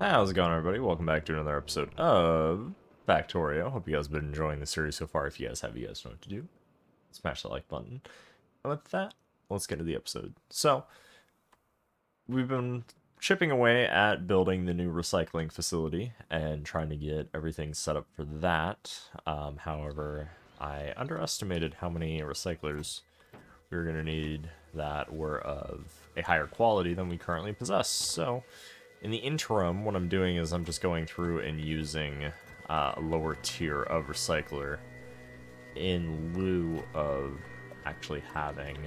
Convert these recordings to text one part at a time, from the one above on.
How's it going, everybody? Welcome back to another episode of Factorio. Hope you guys have been enjoying the series so far. If you guys have, you guys know what to do. Smash that like button. And with that, let's get to the episode. So, we've been chipping away at building the new recycling facility and trying to get everything set up for that. However, I underestimated how many recyclers we were going to need that were of a higher quality than we currently possess. So, in the interim, what I'm doing is I'm just going through and using a lower tier of recycler in lieu of actually having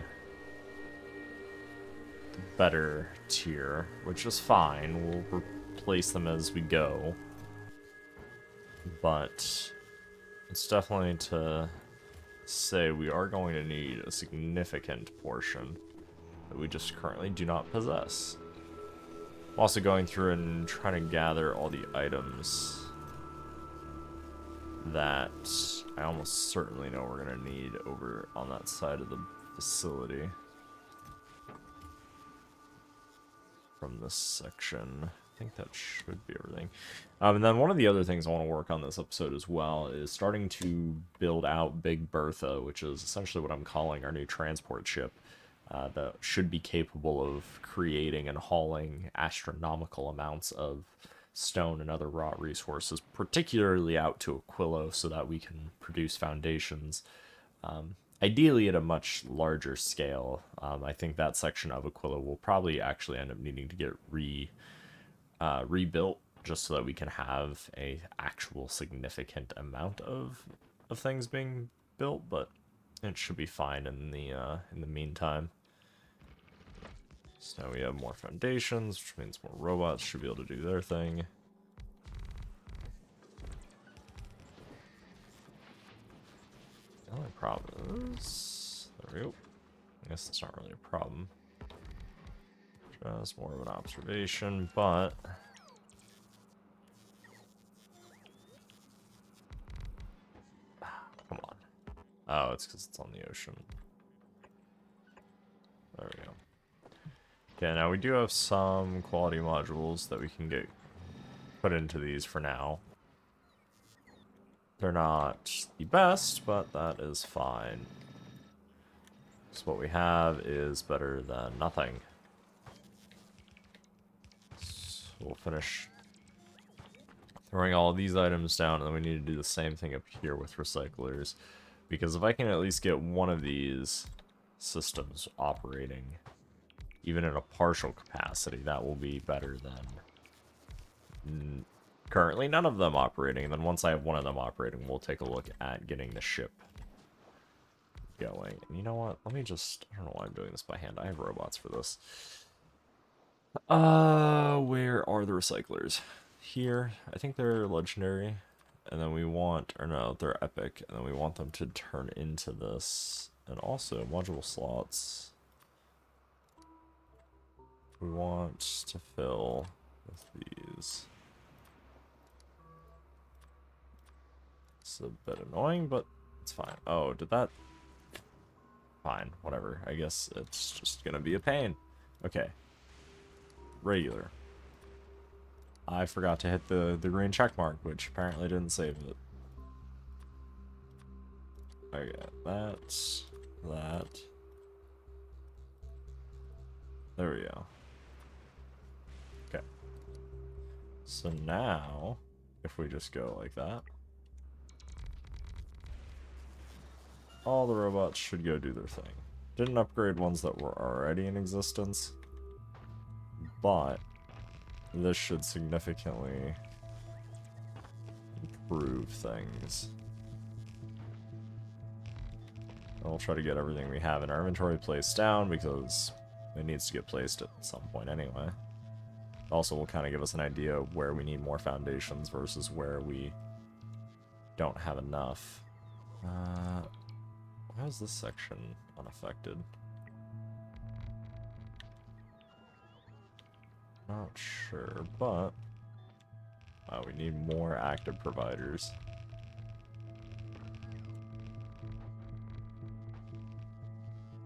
the better tier, which is fine. We'll replace them as we go. But it's definitely to say we are going to need a significant portion that we just currently do not possess. I'm also going through and trying to gather all the items that I almost certainly know we're going to need over on that side of the facility. From this section. I think that should be everything. And then one of the other things I want to work on this episode as well is starting to build out Big Bertha, which is essentially what I'm calling our new transport ship. That should be capable of creating and hauling astronomical amounts of stone and other raw resources, particularly out to Aquilo, so that we can produce foundations, ideally at a much larger scale. I think that section of Aquilo will probably actually end up needing to get rebuilt, just so that we can have a actual significant amount of things being built, but it should be fine in the meantime. So now we have more foundations, which means more robots should be able to do their thing. The only problem is... There we go. I guess that's not really a problem. Just more of an observation, but... Come on. Oh, it's because it's on the ocean. There we go. Okay, now we do have some quality modules that we can get put into these for now. They're not the best, but that is fine. So what we have is better than nothing. So we'll finish throwing all of these items down, and then we need to do the same thing up here with recyclers. Because if I can at least get one of these systems operating, even in a partial capacity, that will be better than currently none of them operating. And then once I have one of them operating, we'll take a look at getting the ship going. And you know what? Let me just... I don't know why I'm doing this by hand. I have robots for this. Where are the recyclers? Here. I think they're legendary. And then we want... Or no, they're epic. And then we want them to turn into this. And also, module slots... We want to fill with these. It's a bit annoying, but it's fine. Oh, did that? Fine, whatever. I guess it's just gonna be a pain. Okay. Regular. I forgot to hit the green check mark, which apparently didn't save it. Okay, that. There we go. Okay. So now, if we just go like that, all the robots should go do their thing. Didn't upgrade ones that were already in existence, but this should significantly improve things. And we'll try to get everything we have in our inventory placed down, because it needs to get placed at some point anyway. Also, will kind of give us an idea of where we need more foundations versus where we don't have enough. Why is this section unaffected? Not sure, but... Wow, we need more active providers.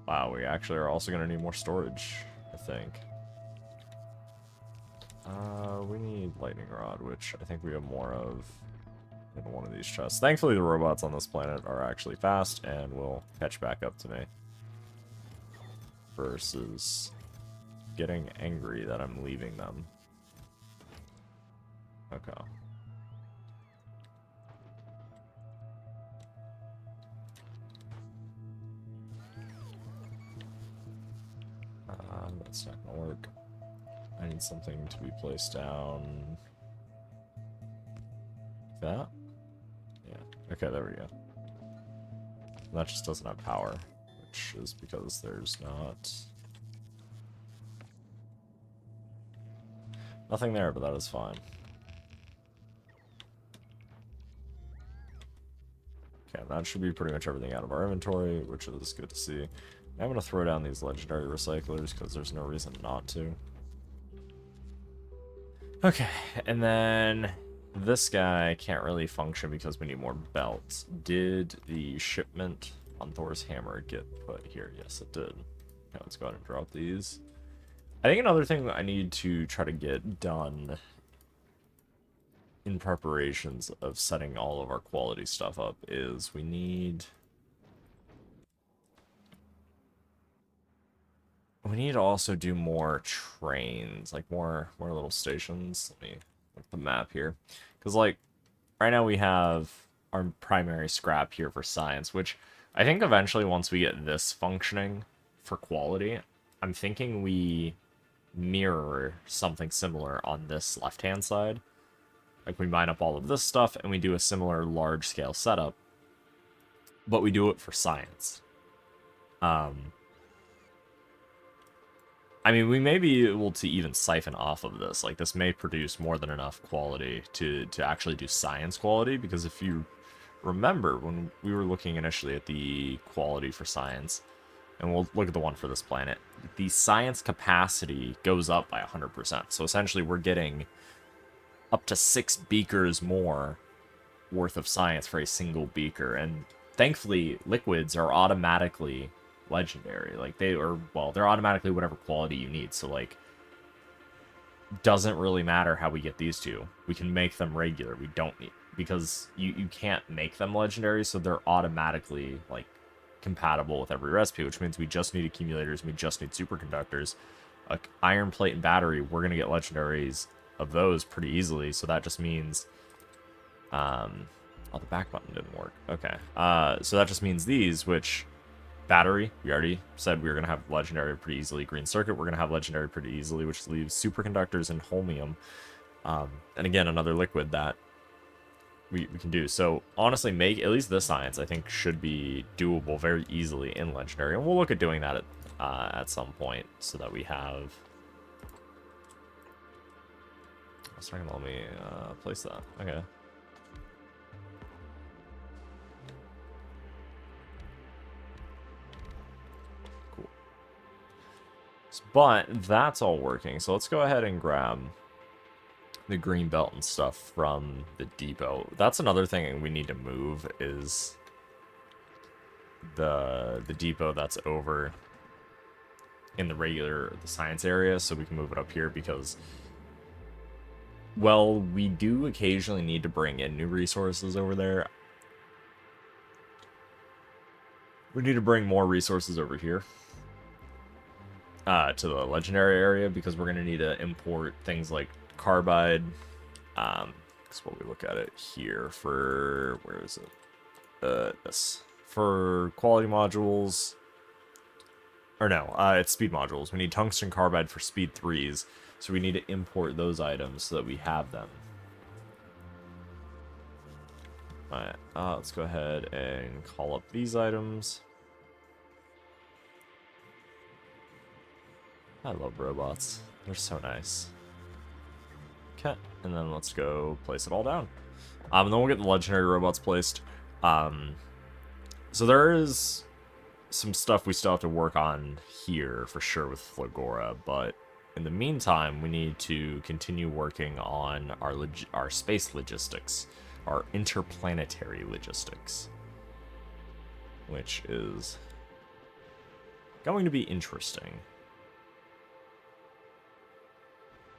Wow, we actually are also going to need more storage, I think. We need lightning rod, which I think we have more of in one of these chests. Thankfully, the robots on this planet are actually fast and will catch back up to me. Versus getting angry that I'm leaving them. Okay. That's not gonna work. I need something to be placed down. That? Yeah. Okay, there we go. That just doesn't have power, which is because there's nothing there, but that is fine. Okay, that should be pretty much everything out of our inventory, which is good to see. I'm going to throw down these legendary recyclers because there's no reason not to. Okay, and then this guy can't really function because we need more belts. Did the shipment on Thor's hammer get put here? Yes, it did. Okay, let's go ahead and drop these. I think another thing that I need to try to get done in preparations of setting all of our quality stuff up is we need to also do more trains, like more little stations. Let me look at the map here. Because, like, right now we have our primary scrap here for science, which I think eventually once we get this functioning for quality, I'm thinking we mirror something similar on this left-hand side. Like, we mine up all of this stuff, and we do a similar large-scale setup, but we do it for science. I mean, we may be able to even siphon off of this. Like, this may produce more than enough quality to actually do science quality, because if you remember, when we were looking initially at the quality for science, and we'll look at the one for this planet, the science capacity goes up by 100%. So essentially, we're getting up to 6 beakers more worth of science for a single beaker, and thankfully, liquids are automatically legendary. Like, they're automatically whatever quality you need, so, like, doesn't really matter how we get these two. We can make them regular. We don't need, because you can't make them legendary, so they're automatically, like, compatible with every recipe, which means we just need accumulators, we just need superconductors. Like, iron plate and battery, we're gonna get legendaries of those pretty easily, so that just means oh, the back button didn't work. Okay. So that just means these, which battery, we already said we were going to have legendary pretty easily. Green circuit, we're going to have legendary pretty easily, which leaves superconductors and holmium. And again, another liquid that we can do. So honestly, make at least this science, I think, should be doable very easily in legendary. And we'll look at doing that at some point so that we have... It's not going to let me place that. Okay. But that's all working, so let's go ahead and grab the green belt and stuff from the depot. That's another thing we need to move is the depot that's over in the science area, so we can move it up here because, well, we do occasionally need to bring in new resources over there. We need to bring more resources over here. To the legendary area, because we're going to need to import things like carbide. That's what we look at it here for, where is it? This. For quality modules. Or no, it's speed modules. We need tungsten carbide for speed 3s, so we need to import those items so that we have them. Alright, let's go ahead and call up these items. I love robots. They're so nice. Okay, and then let's go place it all down. And then we'll get the legendary robots placed. So there is some stuff we still have to work on here for sure with Flagora, but in the meantime, we need to continue working on our space logistics, our interplanetary logistics, which is going to be interesting.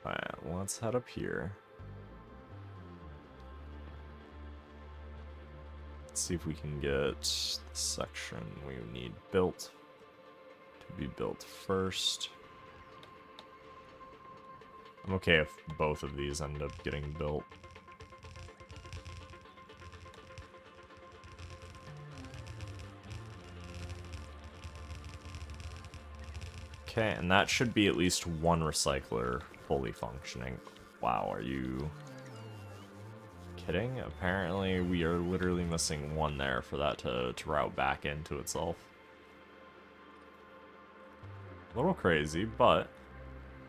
Alright, let's head up here. Let's see if we can get the section we need built to be built first. I'm okay if both of these end up getting built. Okay, and that should be at least one recycler fully functioning. Wow, are you kidding? Apparently we are literally missing one there for that to route back into itself. A little crazy, but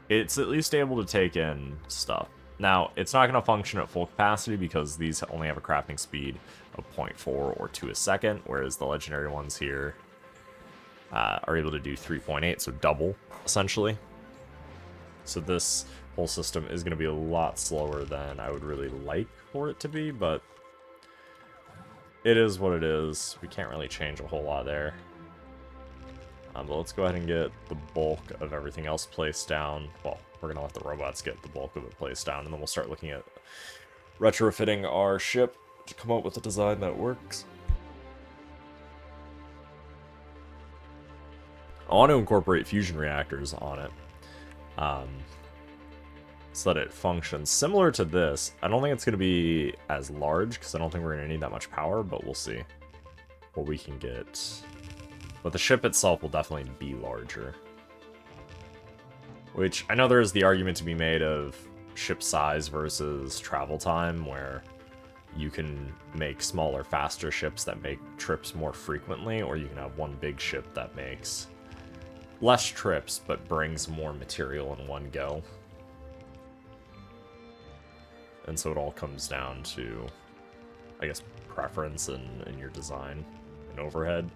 it's at least able to take in stuff. Now, it's not going to function at full capacity because these only have a crafting speed of 0.4 or 2 a second, whereas the legendary ones here are able to do 3.8, so double, essentially. So this whole system is going to be a lot slower than I would really like for it to be, but it is what it is. We can't really change a whole lot there. But let's go ahead and get the bulk of everything else placed down. Well, we're going to let the robots get the bulk of it placed down, and then we'll start looking at retrofitting our ship to come up with a design that works. I want to incorporate fusion reactors on it, so that it functions similar to this. I don't think it's going to be as large, because I don't think we're going to need that much power, but we'll see what we can get. But the ship itself will definitely be larger. Which, I know there is the argument to be made of ship size versus travel time, where you can make smaller, faster ships that make trips more frequently, or you can have one big ship that makes less trips, but brings more material in one go. And so it all comes down to, I guess, preference in your design and overhead.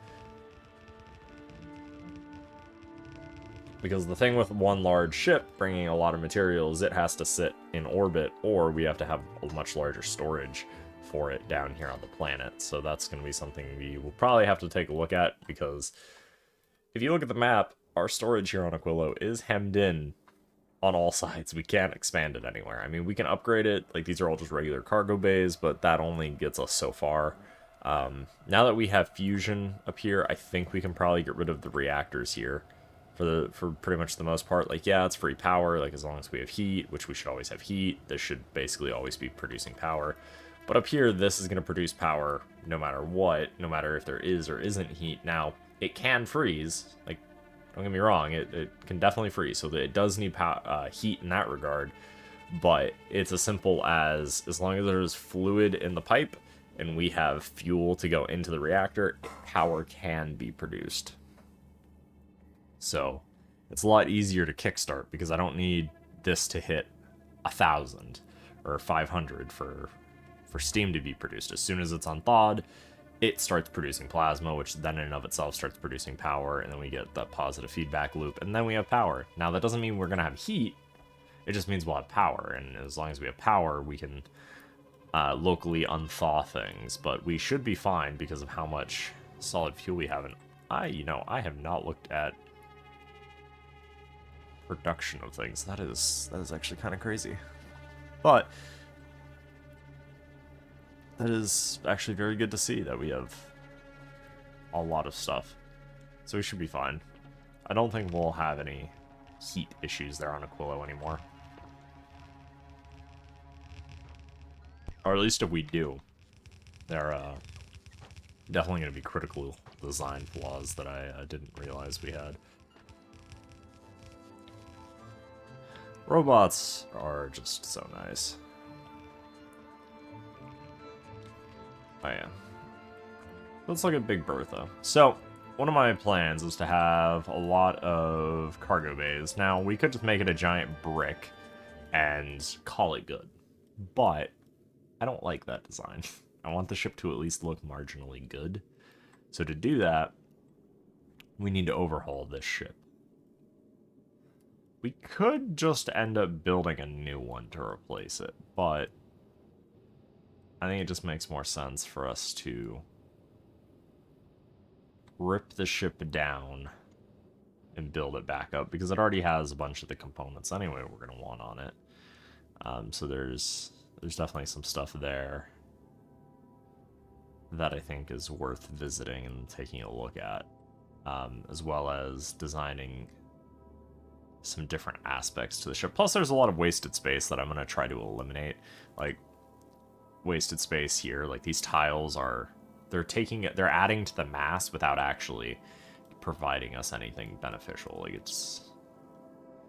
Because the thing with one large ship bringing a lot of materials, it has to sit in orbit, or we have to have a much larger storage for it down here on the planet. So that's going to be something we will probably have to take a look at, because if you look at the map, our storage here on Aquilo is hemmed in on all sides. We can't expand it anywhere. I mean, we can upgrade it. Like, these are all just regular cargo bays, but that only gets us so far. Now that we have fusion up here, I think we can probably get rid of the reactors here for pretty much the most part. Like, yeah, it's free power, like, as long as we have heat, which we should always have heat. This should basically always be producing power. But up here, this is going to produce power no matter what, no matter if there is or isn't heat. Now, it can freeze. Like, don't get me wrong, it can definitely freeze, so that it does need heat in that regard. But it's as simple as long as there's fluid in the pipe and we have fuel to go into the reactor, power can be produced. So it's a lot easier to kickstart, because I don't need this to hit 1,000 or 500 for steam to be produced. As soon as it's unthawed, it starts producing plasma, which then in and of itself starts producing power, and then we get that positive feedback loop, and then we have power. Now, that doesn't mean we're going to have heat, it just means we'll have power, and as long as we have power, we can locally unthaw things, but we should be fine because of how much solid fuel we have. And I have not looked at production of things. That is actually kind of crazy. But that is actually very good to see that we have a lot of stuff. So we should be fine. I don't think we'll have any heat issues there on Aquilo anymore. Or at least if we do, there are definitely going to be critical design flaws that I didn't realize we had. Robots are just so nice. Oh yeah. Let's look at Big Bertha. So, one of my plans is to have a lot of cargo bays. Now, we could just make it a giant brick and call it good. But I don't like that design. I want the ship to at least look marginally good. So to do that, we need to overhaul this ship. We could just end up building a new one to replace it, but I think it just makes more sense for us to rip the ship down and build it back up, because it already has a bunch of the components anyway we're going to want on it. So there's definitely some stuff there. that I think is worth visiting and taking a look at, as well as designing some different aspects to the ship. Plus, there's a lot of wasted space that I'm going to try to eliminate. Like, wasted space here, like these tiles are, they're adding to the mass without actually providing us anything beneficial. Like, it's,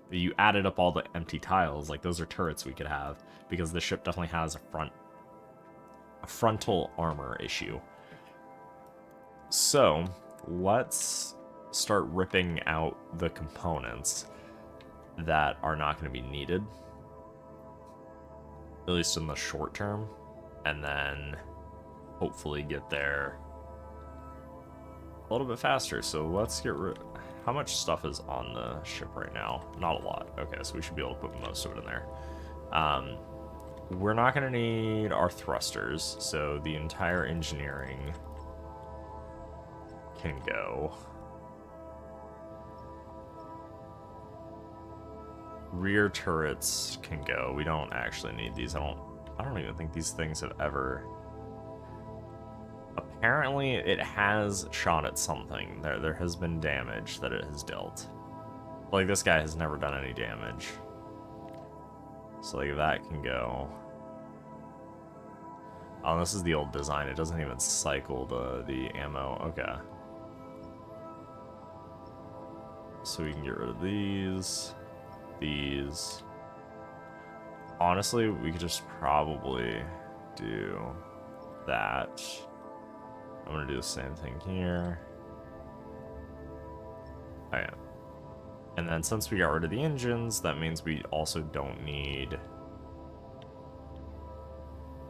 you added up all the empty tiles, like those are turrets we could have, because the ship definitely has a frontal armor issue. So let's start ripping out the components that are not going to be needed, at least in the short term, and then hopefully get there a little bit faster. So let's get rid. How much stuff is on the ship right now? Not a lot. Okay, so we should be able to put most of it in there. We're not going to need our thrusters, so the entire engineering can go. Rear turrets can go. We don't actually need these. I don't even think these things have ever... Apparently, it has shot at something. There has been damage that it has dealt. Like, this guy has never done any damage. So, like, that can go. Oh, this is the old design. It doesn't even cycle the ammo. Okay. So we can get rid of these. These. Honestly, we could just probably do that. I'm gonna do the same thing here. Oh yeah. And then since we got rid of the engines, that means we also don't need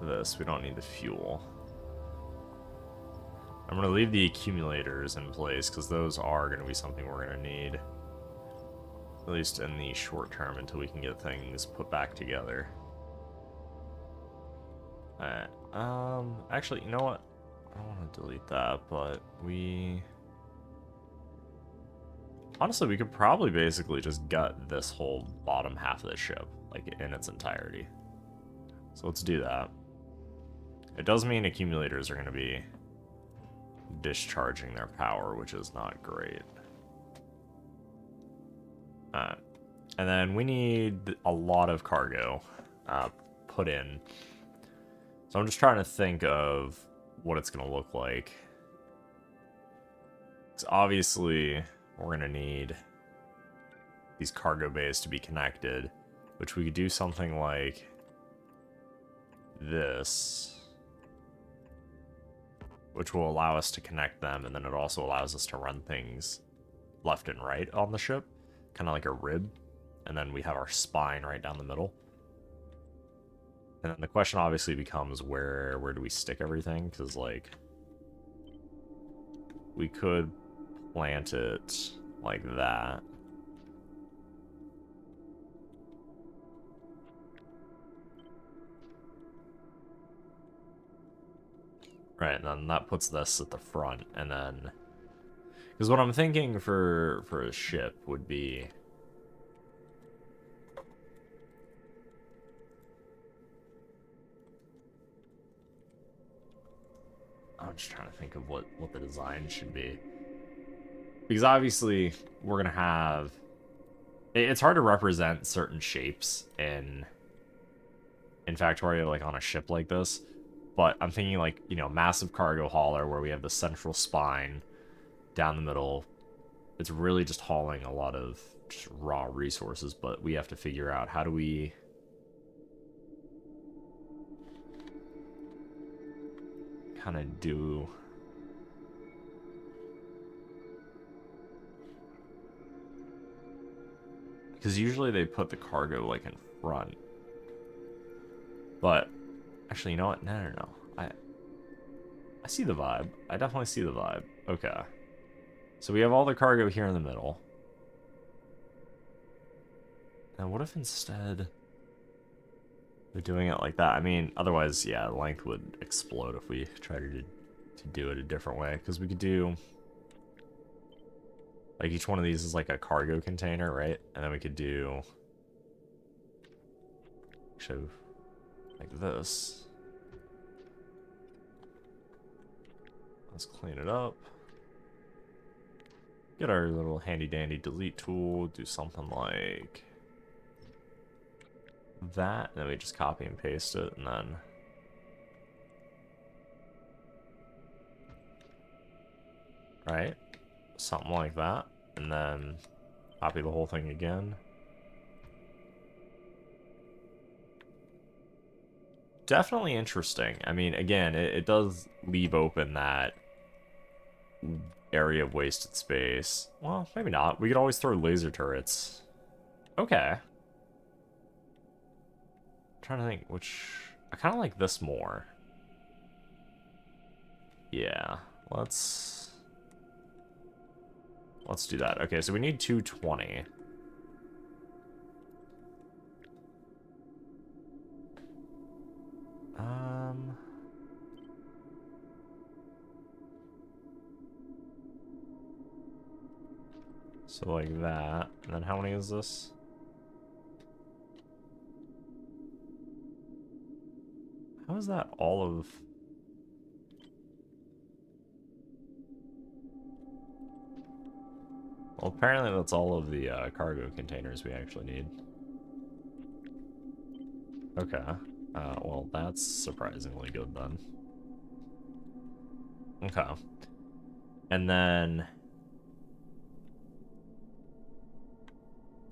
this. We don't need the fuel. I'm gonna leave the accumulators in place because those are gonna be something we're gonna need. At least in the short term until we can get things put back together. Alright. Actually, you know what? I don't want to delete that, but we... Honestly, we could probably basically just gut this whole bottom half of the ship, like, in its entirety. So let's do that. It does mean accumulators are going to be discharging their power, which is not great. And then we need a lot of cargo put in. So I'm just trying to think of what it's going to look like. So obviously, we're going to need these cargo bays to be connected, which we could do something like this, which will allow us to connect them, and then it also allows us to run things left and right on the ship, kind of like a rib, and then we have our spine right down the middle. And then the question obviously becomes where do we stick everything? Because, like, we could plant it like that. Right, and then that puts this at the front, and then... Because what I'm thinking for a ship would be... I'm just trying to think of what the design should be. Because obviously, we're going to have... It's hard to represent certain shapes in Factorio, like, on a ship like this. But I'm thinking, like, you know, massive cargo hauler where we have the central spine down the middle. It's really just hauling a lot of just raw resources, but we have to figure out how do we... kind of do... Because usually they put the cargo, like, in front. But, actually, you know what? No. I see the vibe. I definitely see the vibe. Okay. So we have all the cargo here in the middle. Now, what if instead we're doing it like that? I mean, otherwise, yeah, length would explode if we tried to do it a different way. Because we could do... Like, each one of these is like a cargo container, right? And then we could do... Actually, like this. Let's clean it up. Get our little handy dandy delete tool, do something like that, and then we just copy and paste it, and then right, something like that, and then copy the whole thing again. Definitely interesting. I mean, again, it does leave open that area of wasted space. Well, maybe not. We could always throw laser turrets. Okay. I'm trying to think which... I kind of like this more. Yeah, let's do that. Okay, so we need 220. So like that. And then how many is this? How is that all of... Well, apparently that's all of the cargo containers we actually need. Okay. Well, that's surprisingly good then. Okay. And then...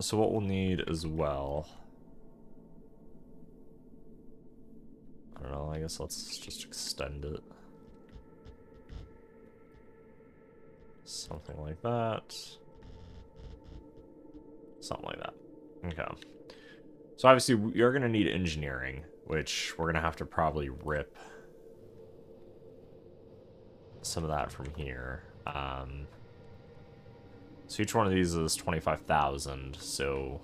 So what we'll need as well... I don't know, I guess let's just extend it. Something like that. Something like that. Okay. So obviously you're going to need engineering, which we're going to have to probably rip some of that from here. So each one of these is 25,000, so...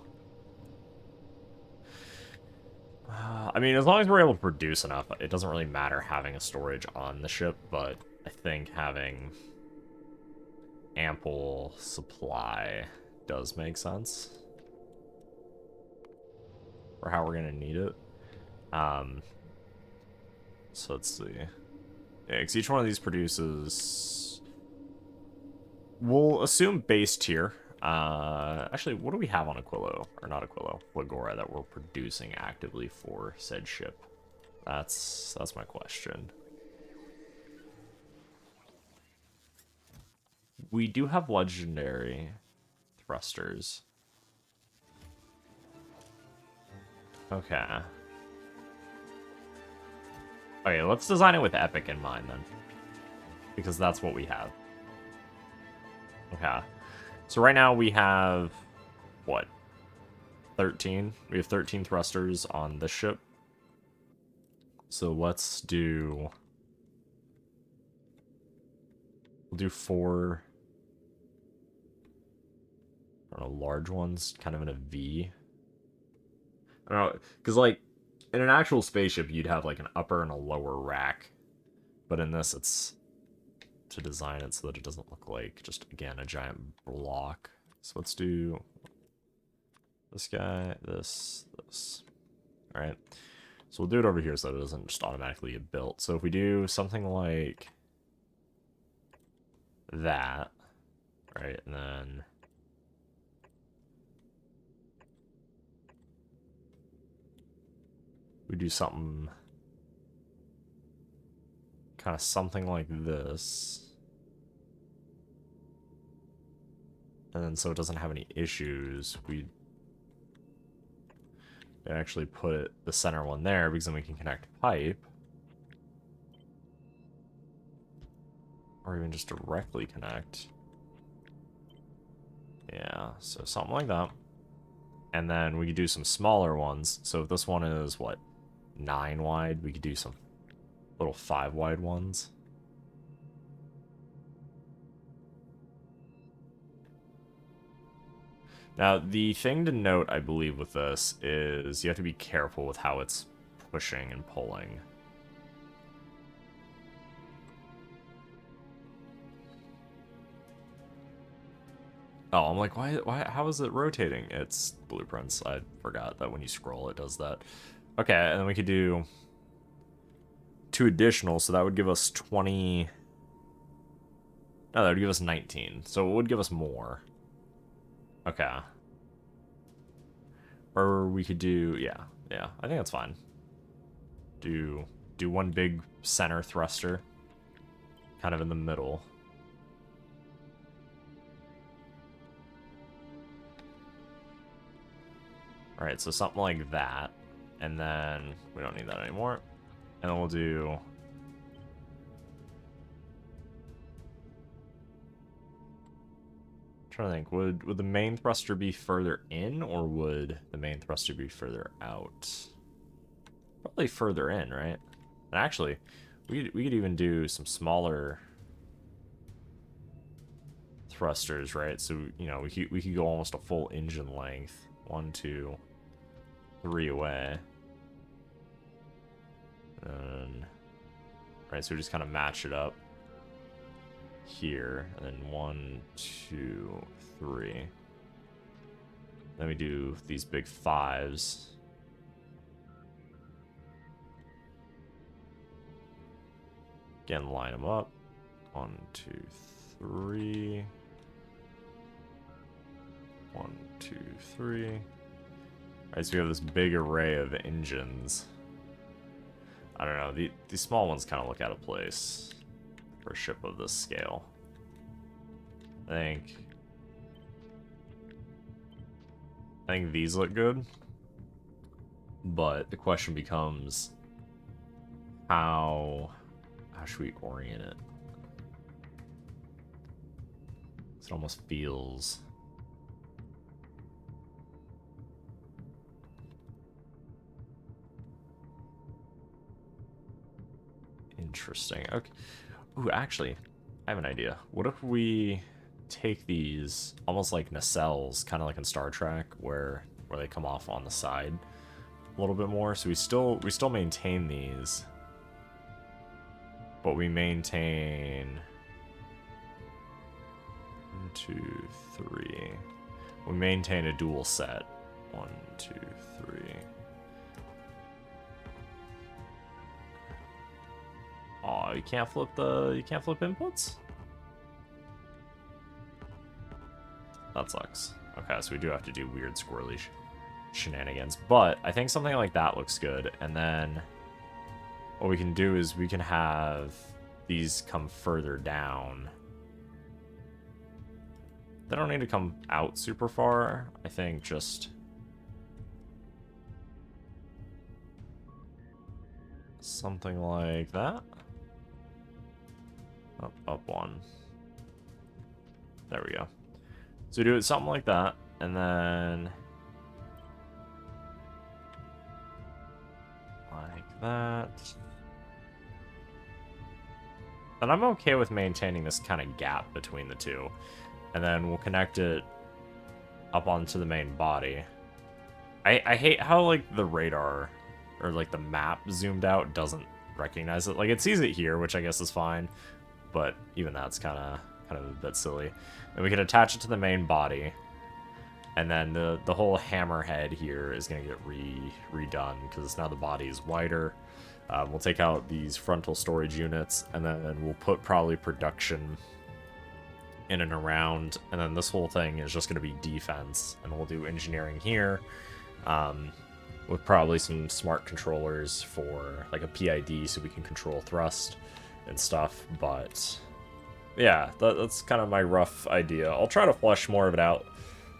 I mean, as long as we're able to produce enough, it doesn't really matter having a storage on the ship, but I think having ample supply does make sense for how we're gonna need it. So let's see. Yeah, because each one of these produces... We'll assume base tier. Actually, what do we have on Aquilo? Or not Aquilo, Lagora, that we're producing actively for said ship? That's my question. We do have legendary thrusters. Okay. Okay, let's design it with Epic in mind then. Because that's what we have. Okay. So right now we have, what? 13? We have 13 thrusters on this ship. So let's do... We'll do 4... I don't know, large ones, kind of in a V. I don't know, because, like, in an actual spaceship, you'd have, like, an upper and a lower rack. But in this, it's to design it so that it doesn't look like, just, again, a giant block. So let's do this guy, this. Alright. So we'll do it over here so that it doesn't just automatically get built. So if we do something like that, right, and then... we do something... kind of something like this. And then so it doesn't have any issues, we actually put the center one there because then we can connect pipe. Or even just directly connect. Yeah, so something like that. And then we could do some smaller ones. So if this one is, what, 9 wide, we could do some little 5 wide ones. Now, the thing to note, I believe, with this is you have to be careful with how it's pushing and pulling. Oh, I'm like, why, how is it rotating? It's blueprints. I forgot that when you scroll, it does that. Okay, and then we could do 2 additional, so that would give us 20... No, that would give us 19. So it would give us more. Okay. Or we could do, yeah, I think that's fine. Do one big center thruster, kind of in the middle. All right, so something like that, and then we don't need that anymore. And then we'll do. I'm trying to think, would the main thruster be further in, or would the main thruster be further out? Probably further in, right? And actually, we could even do some smaller thrusters, right? So, you know, we could go almost a full engine length. 1, 2, 3 away. And, right, so we just kind of match it up here. And then 1, 2, 3. Then we do these big 5s. Again, line them up. 1, 2, 3. 1, 2, 3. Alright, so we have this big array of engines. I don't know, these small ones kind of look out of place for a ship of this scale. I think these look good, but the question becomes how should we orient it? It almost feels interesting. Okay. Ooh, actually, I have an idea. What if we take these almost like nacelles, kind of like in Star Trek, where they come off on the side a little bit more? So we still maintain these, but we maintain 1, 2, 3. We maintain a dual set. 1, 2, 3. Oh, you can't flip inputs? That sucks. Okay, so we do have to do weird squirrely shenanigans, but I think something like that looks good. And then what we can do is we can have these come further down. They don't need to come out super far. I think just something like that. Up one. There we go. So do it something like that, and then like that. And I'm okay with maintaining this kind of gap between the two. And then we'll connect it up onto the main body. I hate how, like, the radar, or, like, the map zoomed out doesn't recognize it. Like, it sees it here, which I guess is fine, but even that's kind of a bit silly. And we can attach it to the main body, and then the whole hammerhead here is going to get redone, because now the body is wider. We'll take out these frontal storage units, and then we'll put probably production in and around, and then this whole thing is just going to be defense, and we'll do engineering here, with probably some smart controllers for like a PID so we can control thrust and stuff. But yeah, that's kind of my rough idea. I'll try to flesh more of it out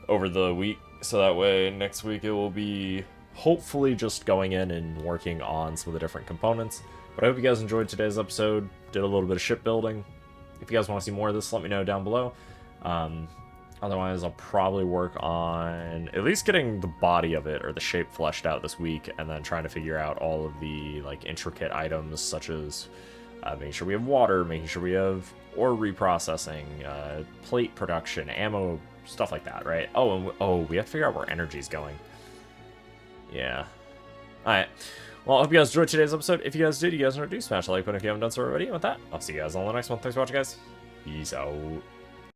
over the week, so that way next week it will be hopefully just going in and working on some of the different components. But I hope you guys enjoyed today's episode. Did a little bit of shipbuilding. If you guys want to see more of this, let me know down below. Otherwise, I'll probably work on at least getting the body of it, or the shape, fleshed out this week, and then trying to figure out all of the like intricate items, such as making sure we have water, making sure we have ore reprocessing, plate production, ammo, stuff like that, right? Oh, we have to figure out where energy's going. Yeah. Alright. Well, I hope you guys enjoyed today's episode. If you guys did, you guys know what to do. Smash the like button if you haven't done so already. And with that, I'll see you guys on the next one. Thanks for watching, guys. Peace out.